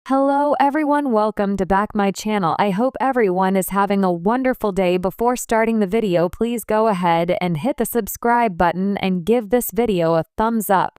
Hello everyone, welcome to back my channel. I hope everyone is having a wonderful day. Before starting the video, please go ahead and hit the subscribe button and give this video a thumbs up.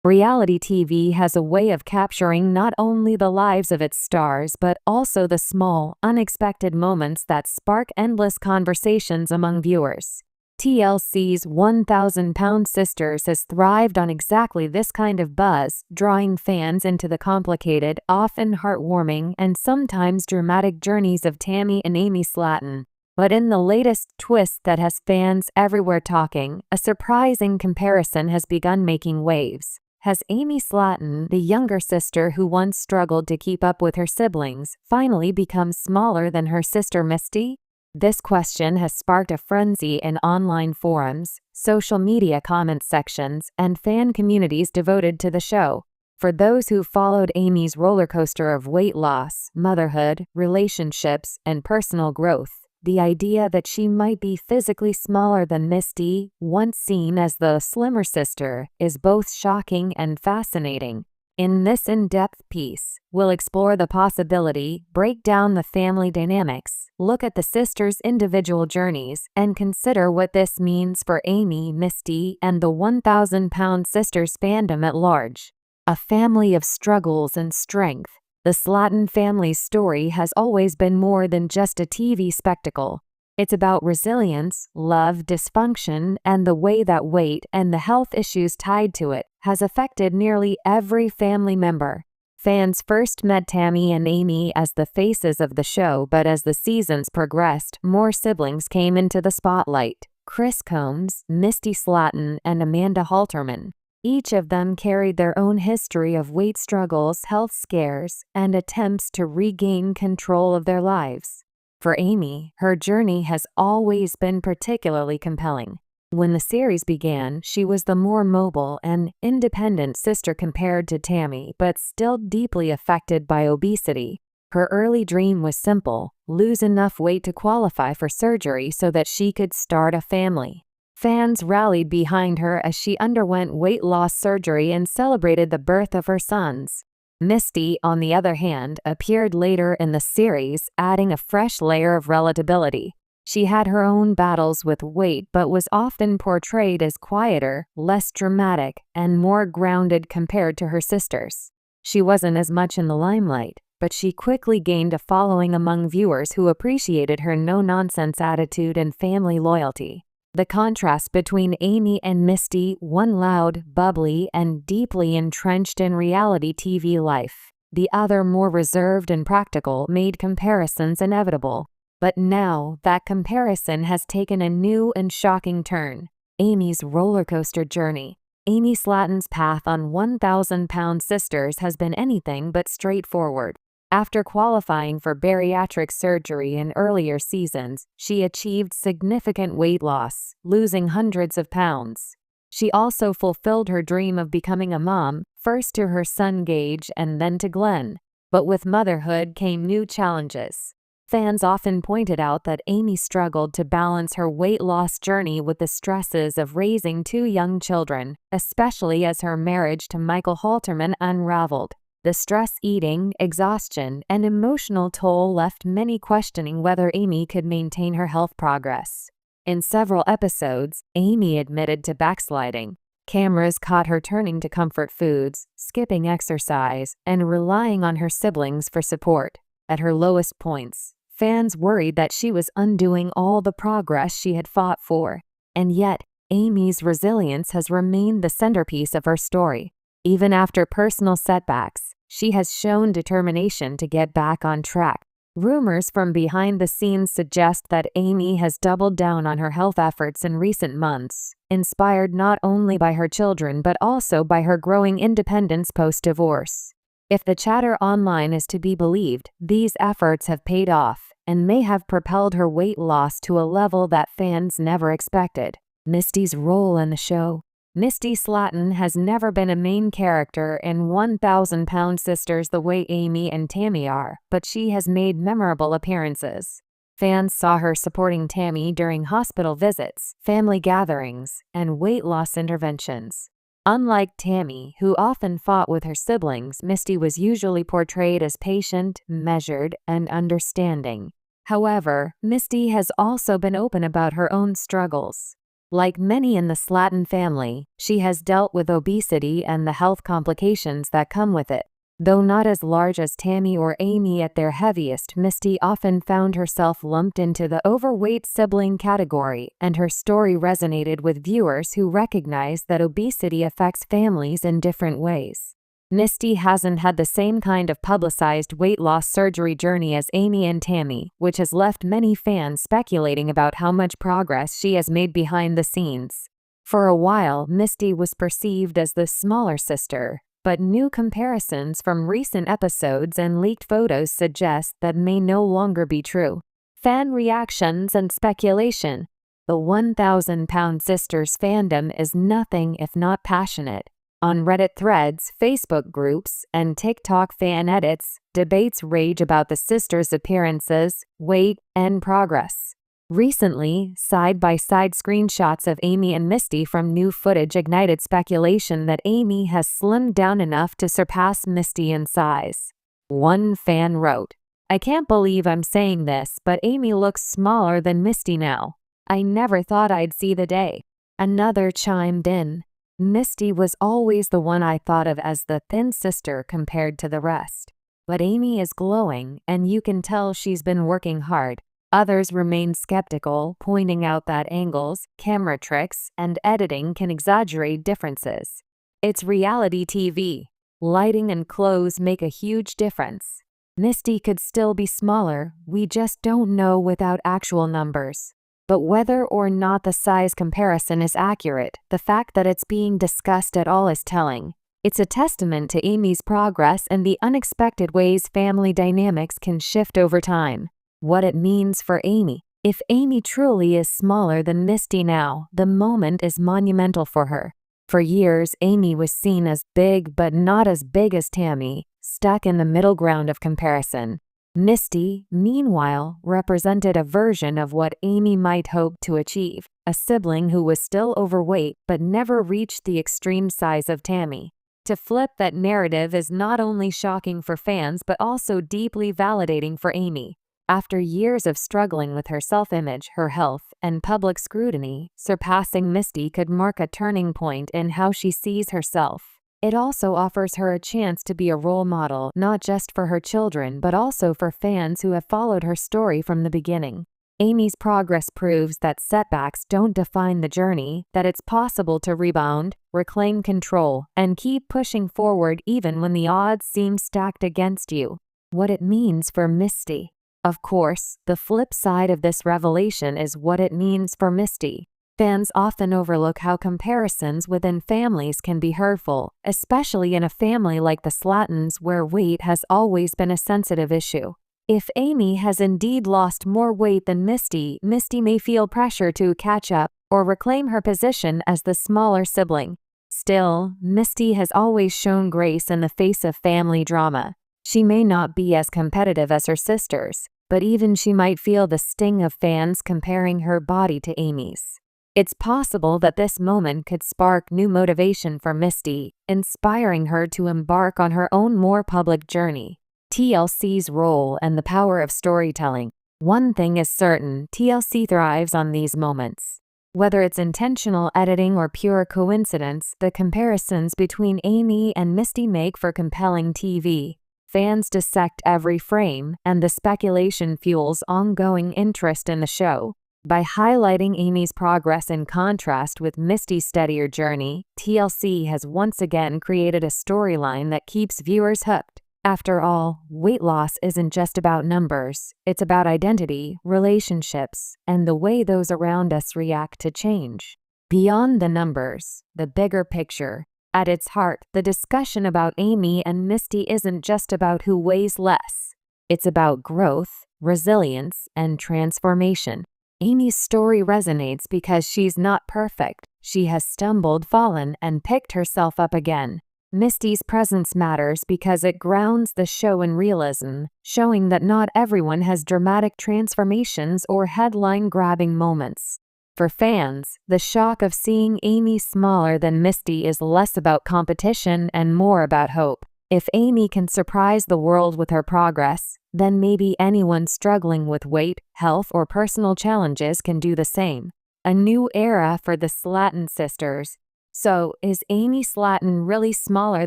Reality TV has a way of capturing not only the lives of its stars but also the small, unexpected moments that spark endless conversations among viewers. TLC's 1,000-Pound Sisters has thrived on exactly this kind of buzz, drawing fans into the complicated, often heartwarming, and sometimes dramatic journeys of Tammy and Amy Slaton. But in the latest twist that has fans everywhere talking, a surprising comparison has begun making waves. Has Amy Slaton, the younger sister who once struggled to keep up with her siblings, finally become smaller than her sister Misty? This question has sparked a frenzy in online forums, social media comment sections, and fan communities devoted to the show. For those who followed Amy's rollercoaster of weight loss, motherhood, relationships, and personal growth, the idea that she might be physically smaller than Misty, once seen as the slimmer sister, is both shocking and fascinating. In this in-depth piece, we'll explore the possibility, break down the family dynamics, look at the sisters' individual journeys, and consider what this means for Amy, Misty, and the 1,000-Pound Sisters fandom at large. A family of struggles and strength, the Slaton family's story has always been more than just a TV spectacle. It's about resilience, love, dysfunction, and the way that weight and the health issues tied to it has affected nearly every family member. Fans first met Tammy and Amy as the faces of the show, but as the seasons progressed, more siblings came into the spotlight. Chris Combs, Misty Slaton, and Amanda Halterman. Each of them carried their own history of weight struggles, health scares, and attempts to regain control of their lives. For Amy, her journey has always been particularly compelling. When the series began, she was the more mobile and independent sister compared to Tammy, but still deeply affected by obesity. Her early dream was simple: lose enough weight to qualify for surgery so that she could start a family. Fans rallied behind her as she underwent weight loss surgery and celebrated the birth of her sons. Misty, on the other hand, appeared later in the series, adding a fresh layer of relatability. She had her own battles with weight but was often portrayed as quieter, less dramatic, and more grounded compared to her sisters. She wasn't as much in the limelight, but she quickly gained a following among viewers who appreciated her no-nonsense attitude and family loyalty. The contrast between Amy and Misty, one loud, bubbly, and deeply entrenched in reality TV life, the other more reserved and practical, made comparisons inevitable. But now, that comparison has taken a new and shocking turn. Amy's rollercoaster journey. Amy Slaton's path on 1,000-Pound Sisters has been anything but straightforward. After qualifying for bariatric surgery in earlier seasons, she achieved significant weight loss, losing hundreds of pounds. She also fulfilled her dream of becoming a mom, first to her son Gage and then to Glenn. But with motherhood came new challenges. Fans often pointed out that Amy struggled to balance her weight loss journey with the stresses of raising two young children, especially as her marriage to Michael Halterman unraveled. The stress eating, exhaustion, and emotional toll left many questioning whether Amy could maintain her health progress. In several episodes, Amy admitted to backsliding. Cameras caught her turning to comfort foods, skipping exercise, and relying on her siblings for support. At her lowest points, fans worried that she was undoing all the progress she had fought for. And yet, Amy's resilience has remained the centerpiece of her story. Even after personal setbacks, she has shown determination to get back on track. Rumors from behind the scenes suggest that Amy has doubled down on her health efforts in recent months, inspired not only by her children but also by her growing independence post-divorce. If the chatter online is to be believed, these efforts have paid off and may have propelled her weight loss to a level that fans never expected. Misty's role in the show. Misty Slaton has never been a main character in 1,000-Pound Sisters the way Amy and Tammy are, but she has made memorable appearances. Fans saw her supporting Tammy during hospital visits, family gatherings, and weight loss interventions. Unlike Tammy, who often fought with her siblings, Misty was usually portrayed as patient, measured, and understanding. However, Misty has also been open about her own struggles. Like many in the Slaton family, she has dealt with obesity and the health complications that come with it. Though not as large as Tammy or Amy at their heaviest, Misty often found herself lumped into the overweight sibling category, and her story resonated with viewers who recognize that obesity affects families in different ways. Misty hasn't had the same kind of publicized weight loss surgery journey as Amy and Tammy, which has left many fans speculating about how much progress she has made behind the scenes. For a while, Misty was perceived as the smaller sister, but new comparisons from recent episodes and leaked photos suggest that may no longer be true. Fan reactions and speculation. The 1,000-pound sisters fandom is nothing if not passionate. On Reddit threads, Facebook groups, and TikTok fan edits, debates rage about the sisters' appearances, weight, and progress. Recently, side-by-side screenshots of Amy and Misty from new footage ignited speculation that Amy has slimmed down enough to surpass Misty in size. One fan wrote, "I can't believe I'm saying this, but Amy looks smaller than Misty now. I never thought I'd see the day." Another chimed in, "Misty was always the one I thought of as the thin sister compared to the rest. But Amy is glowing, and you can tell she's been working hard." Others remain skeptical, pointing out that angles, camera tricks, and editing can exaggerate differences. It's reality TV. Lighting and clothes make a huge difference. Misty could still be smaller, we just don't know without actual numbers. But whether or not the size comparison is accurate, the fact that it's being discussed at all is telling. It's a testament to Amy's progress and the unexpected ways family dynamics can shift over time. What it means for Amy. If Amy truly is smaller than Misty now, the moment is monumental for her. For years, Amy was seen as big but not as big as Tammy, stuck in the middle ground of comparison. Misty, meanwhile, represented a version of what Amy might hope to achieve, a sibling who was still overweight but never reached the extreme size of Tammy. To flip that narrative is not only shocking for fans but also deeply validating for Amy. After years of struggling with her self-image, her health, and public scrutiny, surpassing Misty could mark a turning point in how she sees herself. It also offers her a chance to be a role model, not just for her children but also for fans who have followed her story from the beginning. Amy's progress proves that setbacks don't define the journey, that it's possible to rebound, reclaim control, and keep pushing forward even when the odds seem stacked against you. What it means for Misty. Of course, the flip side of this revelation is what it means for Misty. Fans often overlook how comparisons within families can be hurtful, especially in a family like the Slatons where weight has always been a sensitive issue. If Amy has indeed lost more weight than Misty, Misty may feel pressure to catch up or reclaim her position as the smaller sibling. Still, Misty has always shown grace in the face of family drama. She may not be as competitive as her sisters, but even she might feel the sting of fans comparing her body to Amy's. It's possible that this moment could spark new motivation for Misty, inspiring her to embark on her own more public journey. TLC's role and the power of storytelling. One thing is certain, TLC thrives on these moments. Whether it's intentional editing or pure coincidence, the comparisons between Amy and Misty make for compelling TV. Fans dissect every frame, and the speculation fuels ongoing interest in the show. By highlighting Amy's progress in contrast with Misty's steadier journey, TLC has once again created a storyline that keeps viewers hooked. After all, weight loss isn't just about numbers. It's about identity, relationships, and the way those around us react to change. Beyond the numbers, the bigger picture. At its heart, the discussion about Amy and Misty isn't just about who weighs less. It's about growth, resilience, and transformation. Amy's story resonates because she's not perfect. She has stumbled, fallen, and picked herself up again. Misty's presence matters because it grounds the show in realism, showing that not everyone has dramatic transformations or headline-grabbing moments. For fans, the shock of seeing Amy smaller than Misty is less about competition and more about hope. If Amy can surprise the world with her progress, then maybe anyone struggling with weight, health, or personal challenges can do the same. A new era for the Slaton sisters. So, is Amy Slaton really smaller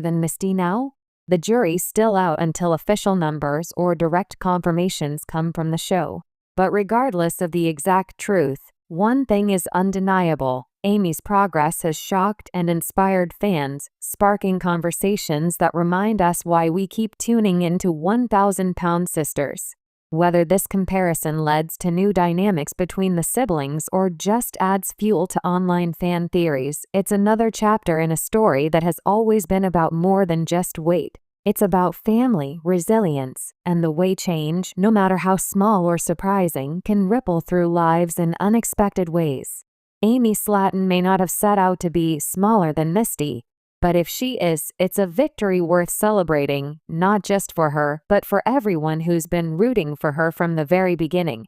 than Misty now? The jury's still out until official numbers or direct confirmations come from the show. But regardless of the exact truth, one thing is undeniable. Amy's progress has shocked and inspired fans, sparking conversations that remind us why we keep tuning into 1,000-pound sisters. Whether this comparison leads to new dynamics between the siblings or just adds fuel to online fan theories, it's another chapter in a story that has always been about more than just weight. It's about family, resilience, and the way change, no matter how small or surprising, can ripple through lives in unexpected ways. Amy Slaton may not have set out to be smaller than Misty, but if she is, it's a victory worth celebrating, not just for her, but for everyone who's been rooting for her from the very beginning.